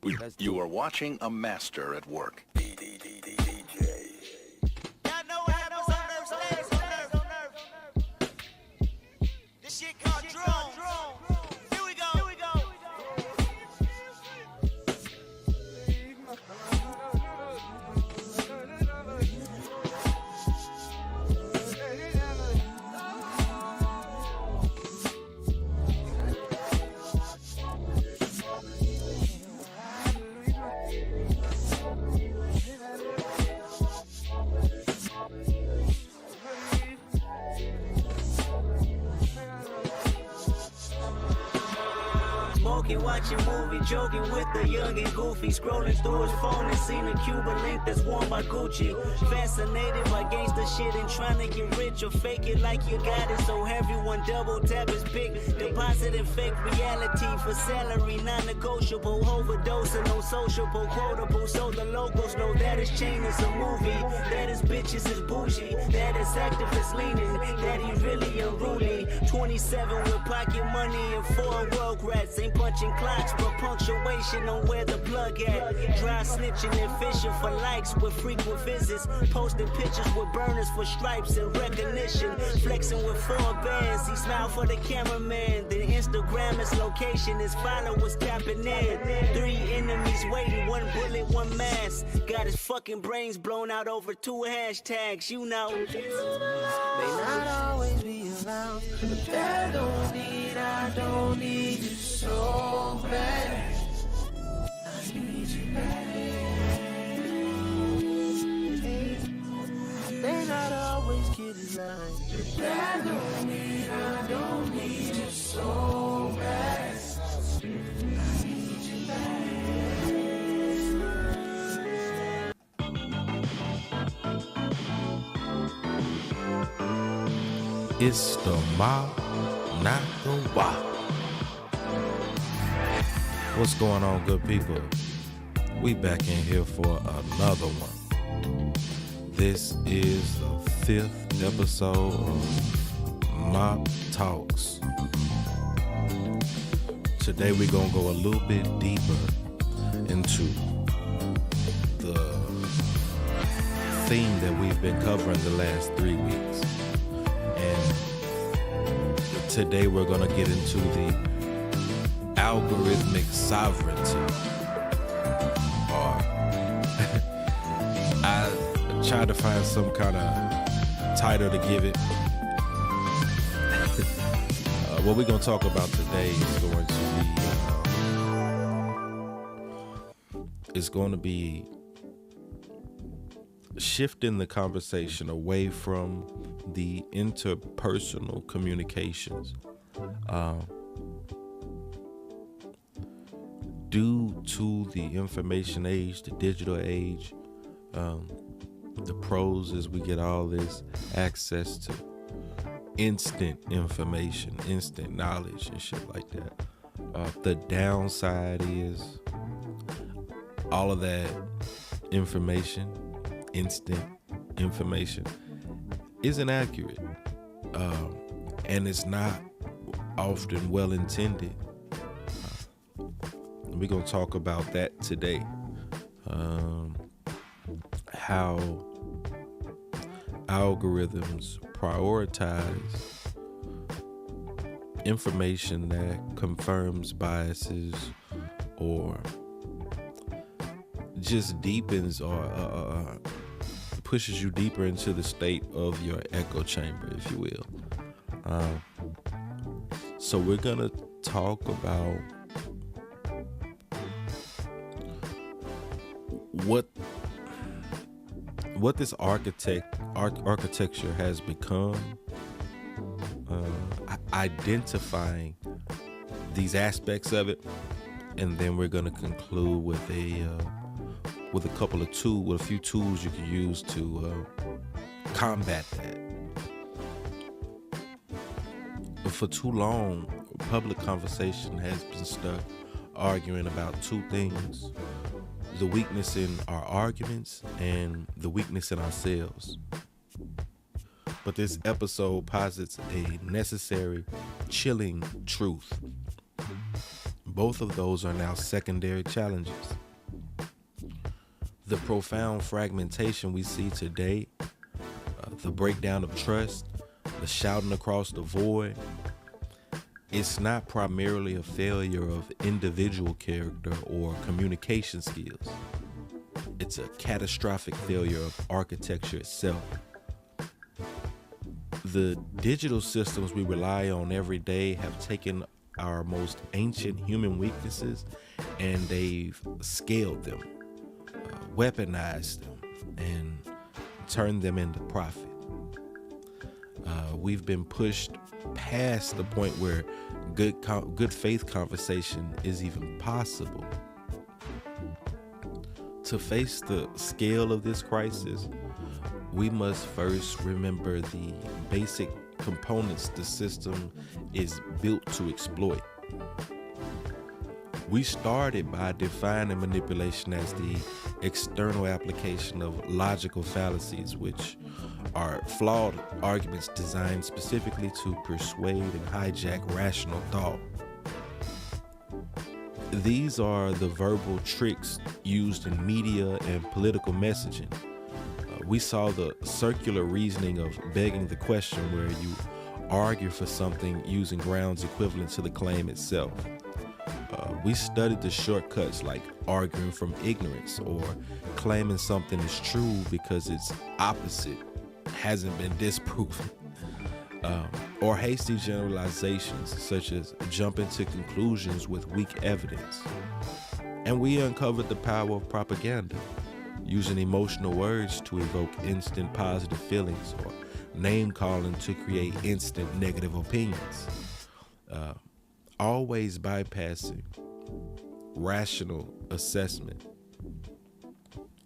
You are watching a master at work. This shit called drones. Here we go. Smoking, watching movie, joking with the young and goofy. Scrolling through his phone and seen a Cuban link that's worn by Gucci. Fascinated by gangster shit and trying to get rich or fake it like you got it. So everyone double tap his pick. Depositing fake reality for salary, non-negotiable. Overdosing on sociable, quotable. So the locals know that his chain is a movie. That his bitches is bougie. That his activist leaning. That he really unruly. 27 with pocket money and 4 world rats. Ain't punching clocks, but punctuation on where the plug at. Dry snitching and fishing for likes with frequent visits. Posting pictures with burners for stripes and recognition. Flexing with 4 bands, he smiled for the cameraman. The Instagrammer's location, his followers tapping in. 3 enemies waiting, 1 bullet, 1 mask. Got his fucking brains blown out over 2 hashtags, you know. May not always be around, but I don't need you so bad. I need you bad. May not always get in line, but I don't need you so bad. I need you bad. It's the mob, not the wop. What's going on, good people? We back in here for another one. This is the 5th episode of Mob Talks. Today we're gonna go a little bit deeper into the theme that we've been covering the last 3 weeks. And today we're gonna get into the algorithmic sovereignty. Or I tried to find some kind of title to give it. What we're going to talk about today is going to be shifting the conversation away from the interpersonal communications. Due to the information age, the digital age, the pros is we get all this access to instant information, instant knowledge and shit like that. The downside is all of that information, instant information, isn't accurate, and it's not often well intended. We're going to talk about that today. How algorithms prioritize information that confirms biases or just deepens or pushes you deeper into the state of your echo chamber, if you will. So we're going to talk about what this architecture has become, identifying these aspects of it, and then we're going to conclude with a few tools you can use to combat that. But for too long, public conversation has been stuck arguing about 2 things: the weakness in our arguments and the weakness in ourselves. But this episode posits a necessary, chilling truth. Both of those are now secondary challenges. The profound fragmentation we see today, the breakdown of trust, the shouting across the void, it's not primarily a failure of individual character or communication skills. It's a catastrophic failure of architecture itself. The digital systems we rely on every day have taken our most ancient human weaknesses and they've scaled them, weaponized them, and turned them into profit. We've been pushed past the point where good faith conversation is even possible. To face the scale of this crisis, we must first remember the basic components the system is built to exploit. We started by defining manipulation as the external application of logical fallacies, which are flawed arguments designed specifically to persuade and hijack rational thought. These are the verbal tricks used in media and political messaging. We saw the circular reasoning of begging the question, where you argue for something using grounds equivalent to the claim itself. We studied the shortcuts like arguing from ignorance or claiming something is true because its opposite hasn't been disproven. Or hasty generalizations such as jumping to conclusions with weak evidence. And we uncovered the power of propaganda, using emotional words to evoke instant positive feelings or name calling to create instant negative opinions. Always bypassing rational assessment.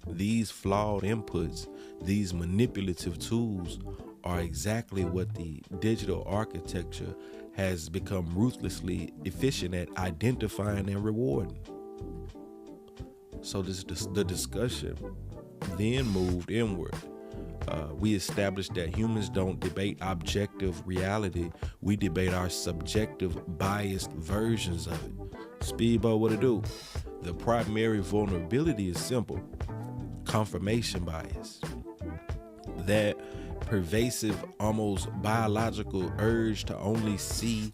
These flawed inputs, these manipulative tools, are exactly what the digital architecture has become ruthlessly efficient at identifying and rewarding. So the discussion then moved inward. We established that humans don't debate objective reality. We debate our subjective, biased versions of it. Speedboat, what it do? The primary vulnerability is simple: confirmation bias. That pervasive, almost biological urge to only see,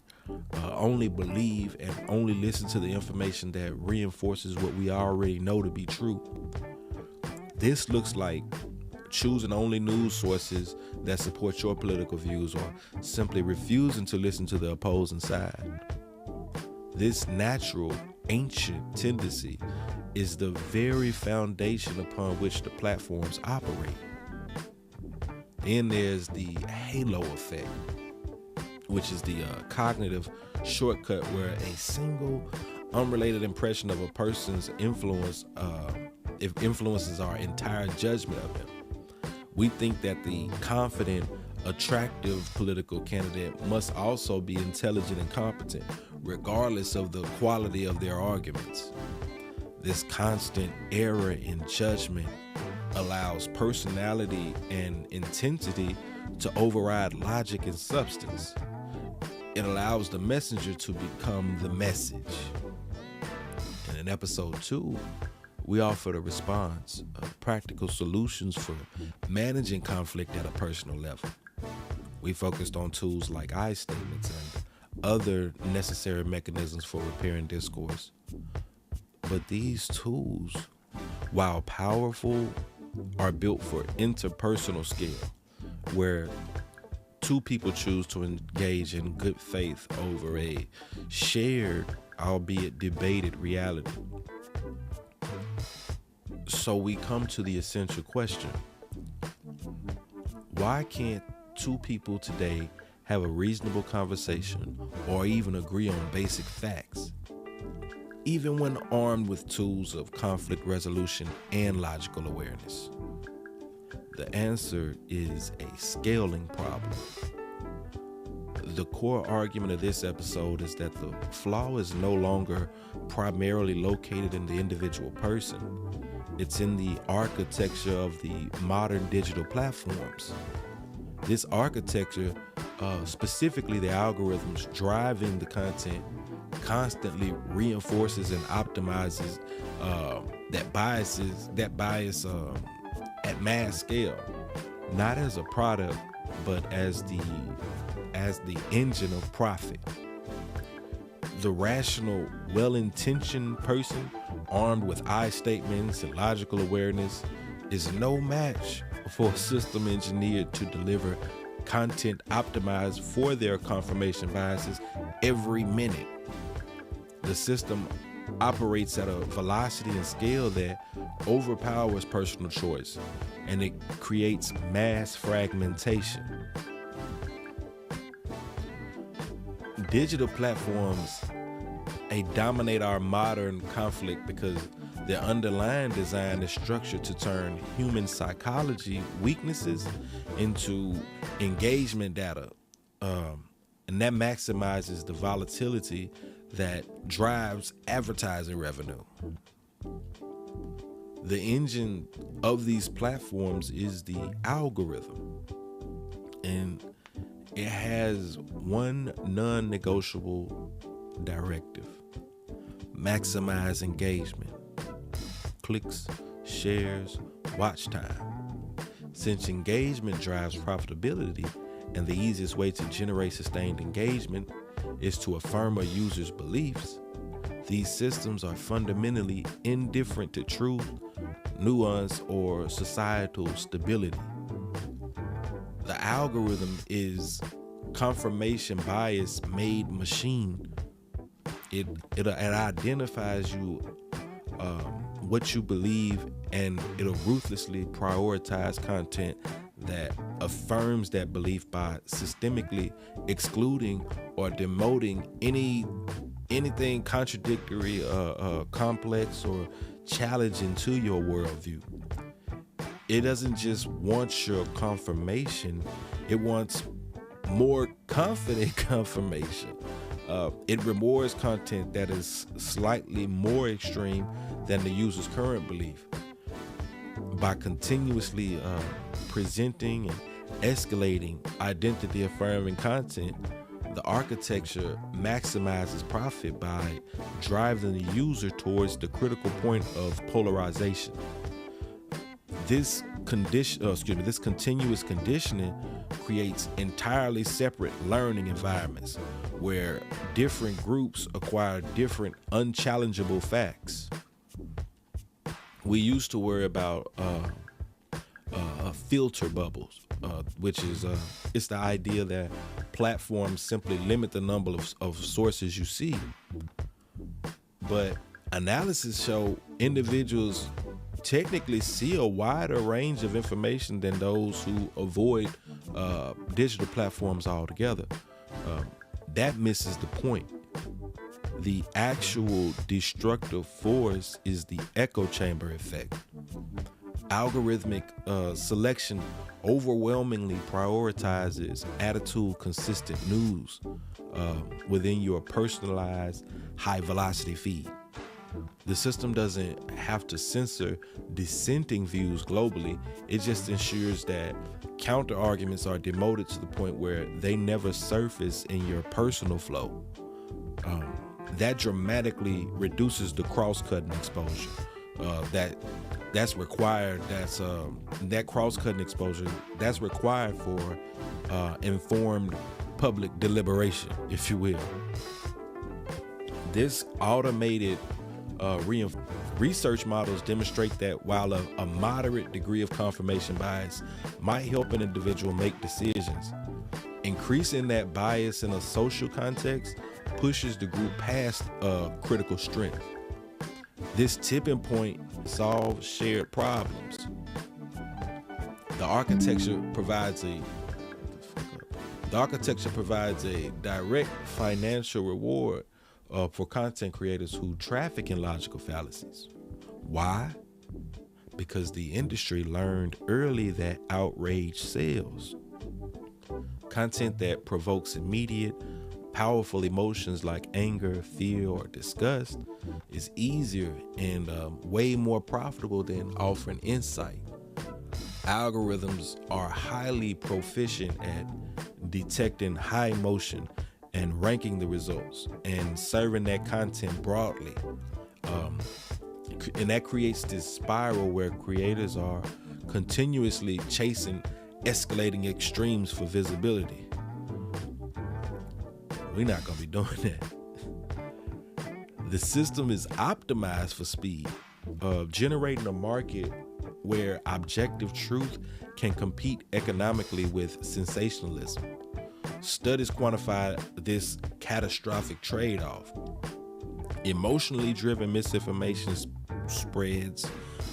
only believe, and only listen to the information that reinforces what we already know to be true. This looks like choosing only news sources that support your political views, or simply refusing to listen to the opposing side. This natural, ancient tendency is the very foundation upon which the platforms operate. Then there's the halo effect, which is the cognitive shortcut where a single unrelated impression of a person's influences our entire judgment of them. We think that the confident, attractive political candidate must also be intelligent and competent, regardless of the quality of their arguments. This constant error in judgment allows personality and intensity to override logic and substance. It allows the messenger to become the message. And in episode 2, we offered a response, practical solutions for managing conflict at a personal level. We focused on tools like I statements and other necessary mechanisms for repairing discourse. But these tools, while powerful, are built for interpersonal scale, where two people choose to engage in good faith over a shared, albeit debated, reality. So we come to the essential question: why can't two people today have a reasonable conversation or even agree on basic facts, even when armed with tools of conflict resolution and logical awareness? The answer is a scaling problem. The core argument of this episode is that the flaw is no longer primarily located in the individual person. It's in the architecture of the modern digital platforms. This architecture, specifically the algorithms driving the content, constantly reinforces and optimizes that bias at mass scale, not as a product, but as the engine of profit. The rational, well-intentioned person, armed with I statements and logical awareness, is no match for a system engineered to deliver content optimized for their confirmation biases every minute. The system operates at a velocity and scale that overpowers personal choice, and it creates mass fragmentation. Digital platforms, they dominate our modern conflict because their underlying design is structured to turn human psychology weaknesses into engagement data, and that maximizes the volatility that drives advertising revenue. The engine of these platforms is the algorithm, and it has one non-negotiable directive: maximize engagement, clicks, shares, watch time. Since engagement drives profitability, and the easiest way to generate sustained engagement is to affirm a user's beliefs, these systems are fundamentally indifferent to truth, nuance, or societal stability. The algorithm is confirmation bias made machine. It identifies you, what you believe, and it'll ruthlessly prioritize content that affirms that belief by systemically excluding or demoting anything contradictory, complex, or challenging to your worldview. It doesn't just want your confirmation, it wants more confident confirmation. It rewards content that is slightly more extreme than the user's current belief. By continuously presenting and escalating identity affirming content, the architecture maximizes profit by driving the user towards the critical point of polarization. This continuous conditioning creates entirely separate learning environments where different groups acquire different unchallengeable facts. We used to worry about filter bubbles, which is it's the idea that platforms simply limit the number of sources you see. But analysis show individuals technically see a wider range of information than those who avoid digital platforms altogether. That misses the point. The actual destructive force is the echo chamber effect. Algorithmic selection overwhelmingly prioritizes attitude consistent news within your personalized high velocity feed. The system doesn't have to censor dissenting views globally. It just ensures that counter arguments are demoted to the point where they never surface in your personal flow. That dramatically reduces the cross-cutting exposure that's required. That cross-cutting exposure that's required for informed public deliberation, if you will. This automated research models demonstrate that while a moderate degree of confirmation bias might help an individual make decisions, increasing that bias in a social context pushes the group past critical strength. This tipping point solves shared problems. The architecture provides a direct financial reward for content creators who traffic in logical fallacies. Why? Because the industry learned early that outrage sells. Content that provokes immediate, powerful emotions like anger, fear, or disgust is easier and way more profitable than offering insight. Algorithms are highly proficient at detecting high emotion and ranking the results and serving that content broadly. And that creates this spiral where creators are continuously chasing escalating extremes for visibility. We're not going to be doing that. The system is optimized for speed, generating a market where objective truth can compete economically with sensationalism. Studies quantify this catastrophic trade-off. Emotionally driven misinformation spreads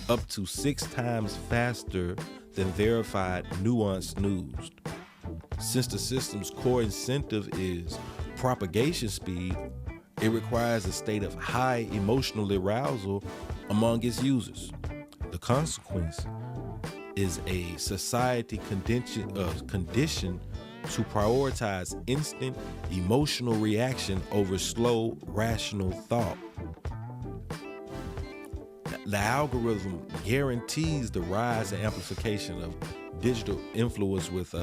up to 6 times faster than verified, nuanced news. Since the system's core incentive is propagation speed, it requires a state of high emotional arousal among its users. The consequence is a society conditioned to prioritize instant emotional reaction over slow, rational thought. The algorithm guarantees the rise and amplification of digital influence with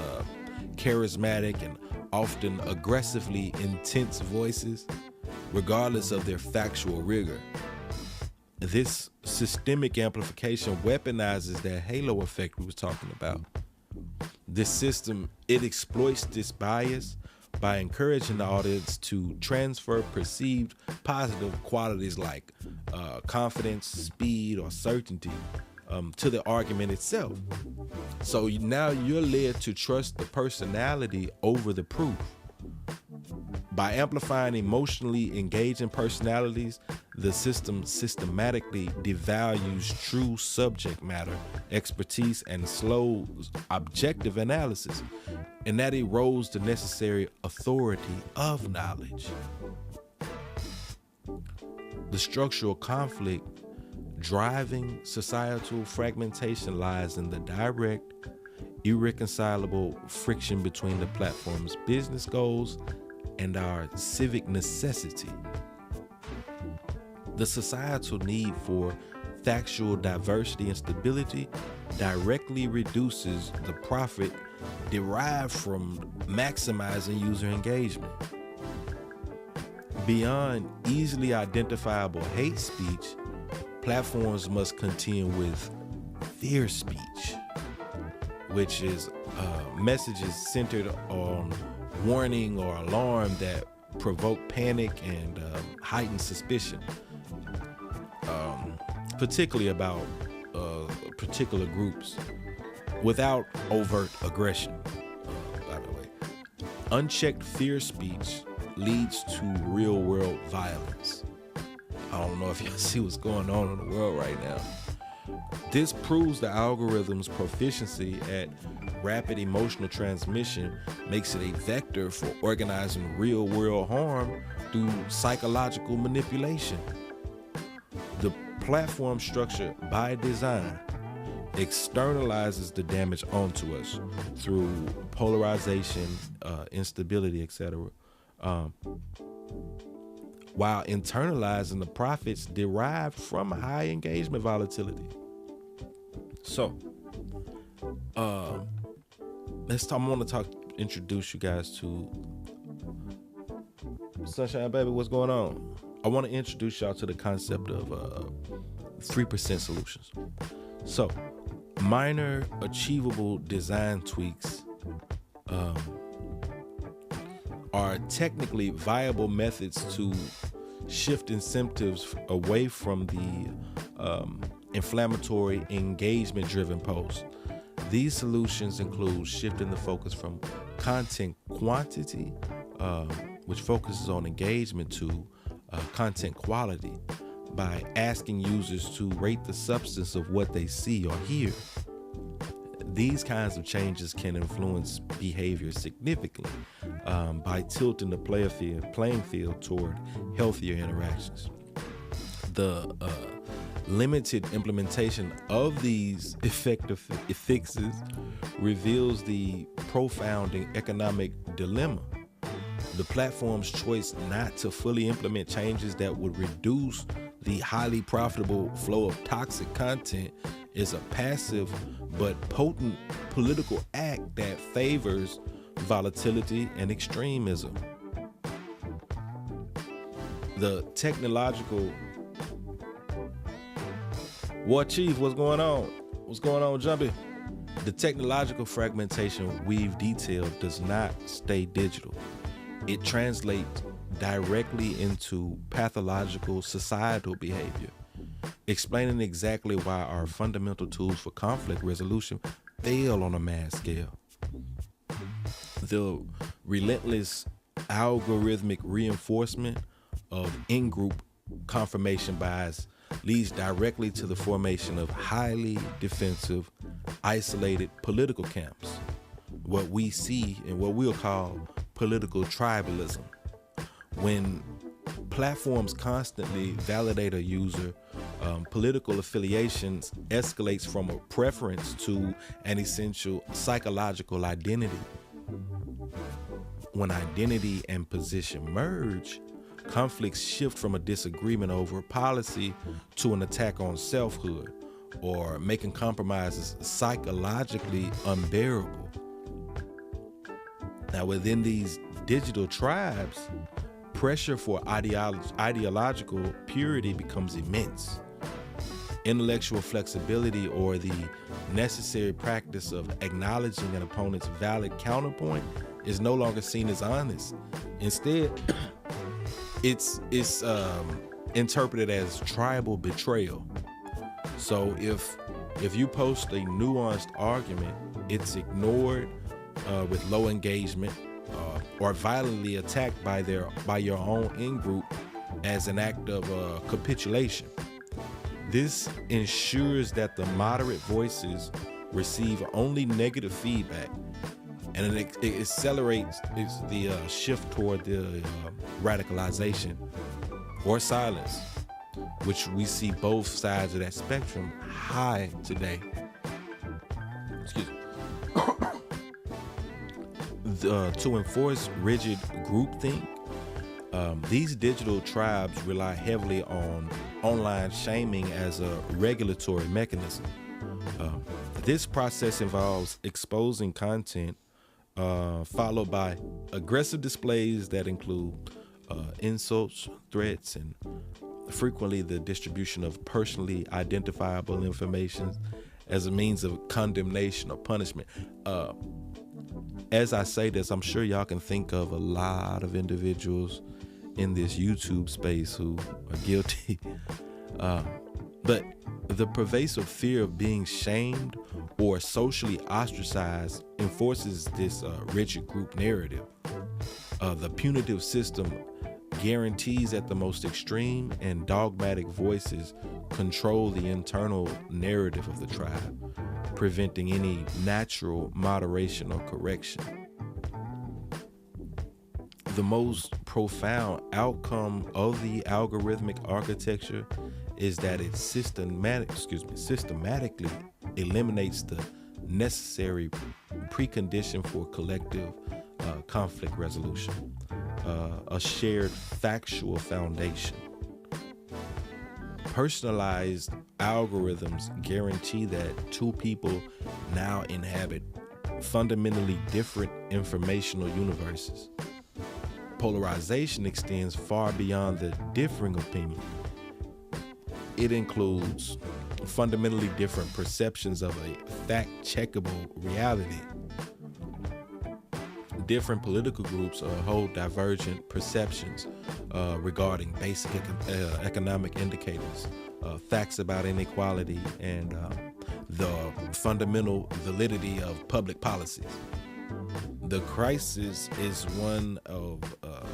charismatic and often aggressively intense voices, regardless of their factual rigor. This systemic amplification weaponizes that halo effect we was talking about. This system, it exploits this bias by encouraging the audience to transfer perceived positive qualities like confidence, speed, or certainty to the argument itself. So now you're led to trust the personality over the proof. By amplifying emotionally engaging personalities, the system systematically devalues true subject matter, expertise, and slows objective analysis, and that erodes the necessary authority of knowledge. The structural conflict driving societal fragmentation lies in the direct, irreconcilable friction between the platform's business goals and our civic necessity. The societal need for factual diversity and stability directly reduces the profit derived from maximizing user engagement. Beyond easily identifiable hate speech, platforms must contend with fear speech, which is messages centered on warning or alarm that provoke panic and heighten suspicion, particularly about particular groups, without overt aggression. By the way, unchecked fear speech leads to real-world violence. I don't know if y'all see what's going on in the world right now. This proves the algorithm's proficiency at rapid emotional transmission makes it a vector for organizing real-world harm through psychological manipulation. The platform structure, by design, externalizes the damage onto us through polarization, instability, etc., while internalizing the profits derived from high engagement volatility. So, I want to introduce you guys to Sunshine Baby. What's going on? I want to introduce y'all to the concept of 3% solutions. So, minor achievable design tweaks are technically viable methods to shift incentives away from the inflammatory, engagement-driven posts. These solutions include shifting the focus from content quantity, which focuses on engagement, to content quality by asking users to rate the substance of what they see or hear. These kinds of changes can influence behavior significantly by tilting the playing field toward healthier interactions. The limited implementation of these effective fixes reveals the profound economic dilemma. The platform's choice not to fully implement changes that would reduce the highly profitable flow of toxic content is a passive but potent political act that favors volatility and extremism. The technological War Chief, what's going on? What's going on, Jumpy? The technological fragmentation we've detailed does not stay digital. It translates directly into pathological societal behavior, explaining exactly why our fundamental tools for conflict resolution fail on a mass scale. The relentless algorithmic reinforcement of in-group confirmation bias leads directly to the formation of highly defensive, isolated political camps, what we see in what we'll call political tribalism. When platforms constantly validate a user, political affiliations escalates from a preference to an essential psychological identity. When identity and position merge, conflicts shift from a disagreement over policy to an attack on selfhood, or making compromises psychologically unbearable. Now, within these digital tribes, pressure for ideological purity becomes immense. Intellectual flexibility, or the necessary practice of acknowledging an opponent's valid counterpoint, is no longer seen as honest. Instead, it's interpreted as tribal betrayal. So if you post a nuanced argument, it's ignored with low engagement, or violently attacked by your own in-group as an act of capitulation. This ensures that the moderate voices receive only negative feedback, and it accelerates the shift toward the radicalization or silence, which we see both sides of that spectrum high today. Excuse me. To enforce rigid groupthink, these digital tribes rely heavily on online shaming as a regulatory mechanism. This process involves exposing content followed by aggressive displays that include insults, threats, and frequently the distribution of personally identifiable information as a means of condemnation or punishment. As I say this, I'm sure y'all can think of a lot of individuals in this YouTube space who are guilty. But the pervasive fear of being shamed or socially ostracized enforces this rigid group narrative. The punitive system guarantees that the most extreme and dogmatic voices control the internal narrative of the tribe, preventing any natural moderation or correction. The most profound outcome of the algorithmic architecture is that it systematically eliminates the necessary precondition for collective conflict resolution, a shared factual foundation. Personalized algorithms guarantee that two people now inhabit fundamentally different informational universes. Polarization extends far beyond the differing opinion. It includes fundamentally different perceptions of a fact-checkable reality. Different political groups hold divergent perceptions regarding basic economic indicators, facts about inequality, and the fundamental validity of public policies. The crisis is one of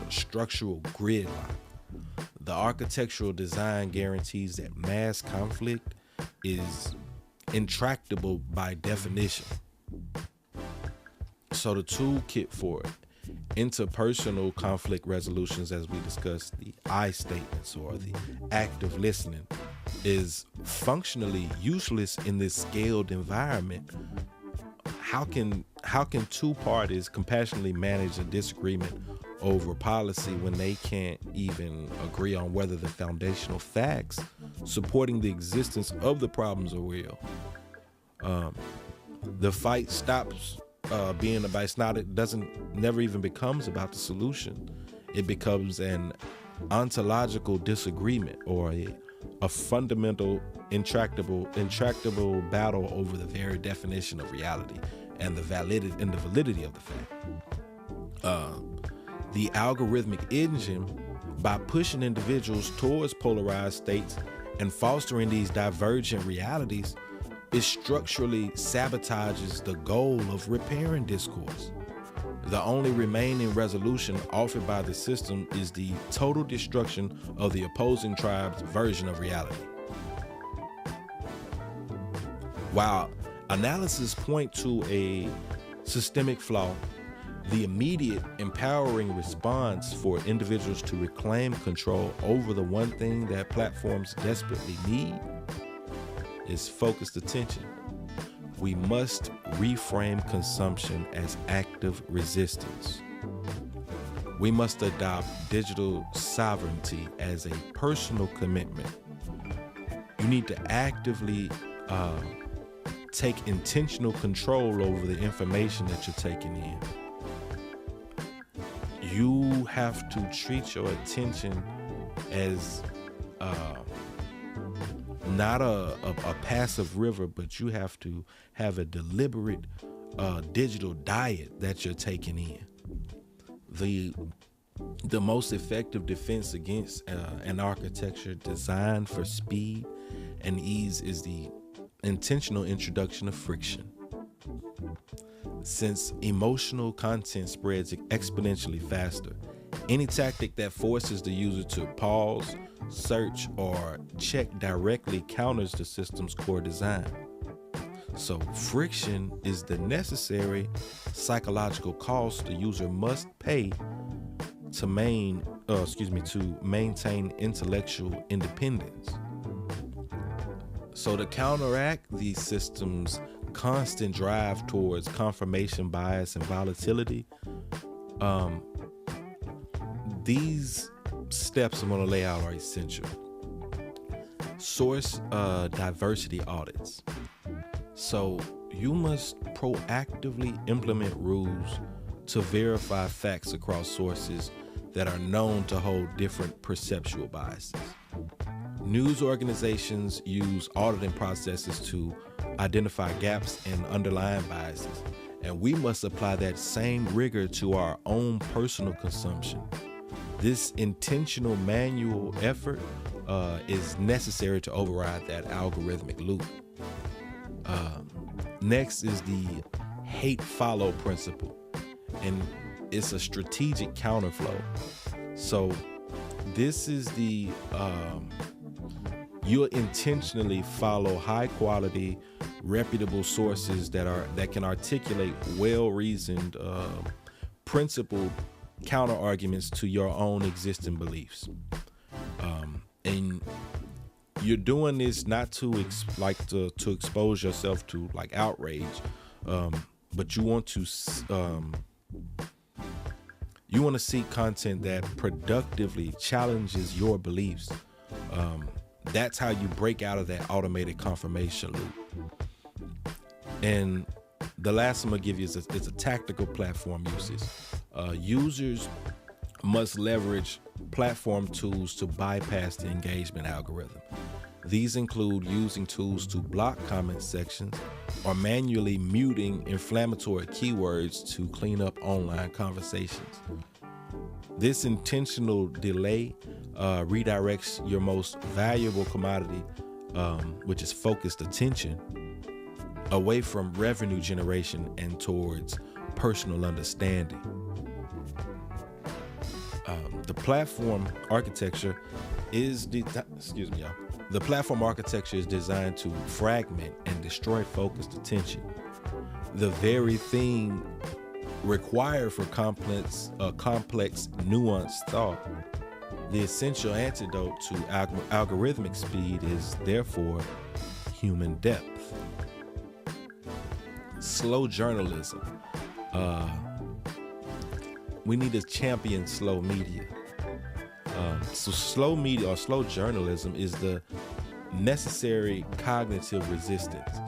structural gridlock. The architectural design guarantees that mass conflict is intractable by definition. So the toolkit for interpersonal conflict resolutions, as we discussed, the I statements or the active listening, is functionally useless in this scaled environment. How can two parties compassionately manage a disagreement over policy when they can't even agree on whether the foundational facts supporting the existence of the problems are real? The fight stops being about, it never even becomes about the solution. It becomes an ontological disagreement or a fundamental, intractable battle over the very definition of reality and the validity of the fact. The algorithmic engine, by pushing individuals towards polarized states and fostering these divergent realities, it structurally sabotages the goal of repairing discourse. The only remaining resolution offered by the system is the total destruction of the opposing tribe's version of reality. While analysis point to a systemic flaw, the immediate empowering response for individuals to reclaim control over the one thing that platforms desperately need is focused attention. We must reframe consumption as active resistance. We must adopt digital sovereignty as a personal commitment. You need to actively take intentional control over the information that you're taking in. You have to treat your attention as not a passive river, but you have to have a deliberate digital diet that you're taking in. The most effective defense against an architecture designed for speed and ease is the intentional introduction of friction. Since emotional content spreads exponentially faster, any tactic that forces the user to pause, search, or check directly counters the system's core design. So friction is the necessary psychological cost the user must pay to maintain intellectual independence. So to counteract the system's constant drive towards confirmation bias and volatility, these steps I'm going to lay out are essential. Source diversity audits. So you must proactively implement rules to verify facts across sources that are known to hold different perceptual biases. News organizations use auditing processes to identify gaps and underlying biases, and we must apply that same rigor to our own personal consumption. This intentional manual effort is necessary to override that algorithmic loop. Next is the hate follow principle, and it's a strategic counterflow. So this is the you'll intentionally follow high quality, reputable sources that can articulate well-reasoned, principled counter arguments to your own existing beliefs. And you're doing this not to expose yourself to like outrage, but you want to seek content that productively challenges your beliefs. That's how you break out of that automated confirmation loop. And the last I'm gonna give you is a tactical platform usage. Users must leverage platform tools to bypass the engagement algorithm. These include using tools to block comment sections or manually muting inflammatory keywords to clean up online conversations. This intentional delay redirects your most valuable commodity, which is focused attention, away from revenue generation and towards personal understanding. The platform architecture is The platform architecture is designed to fragment and destroy focused attention. The very thing required for complex, nuanced thought. The essential antidote to algorithmic speed is therefore human depth. Slow journalism. We need to champion slow media. So slow media or slow journalism is the necessary cognitive resistance.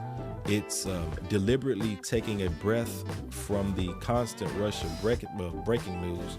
It's deliberately taking a breath from the constant rush of breaking news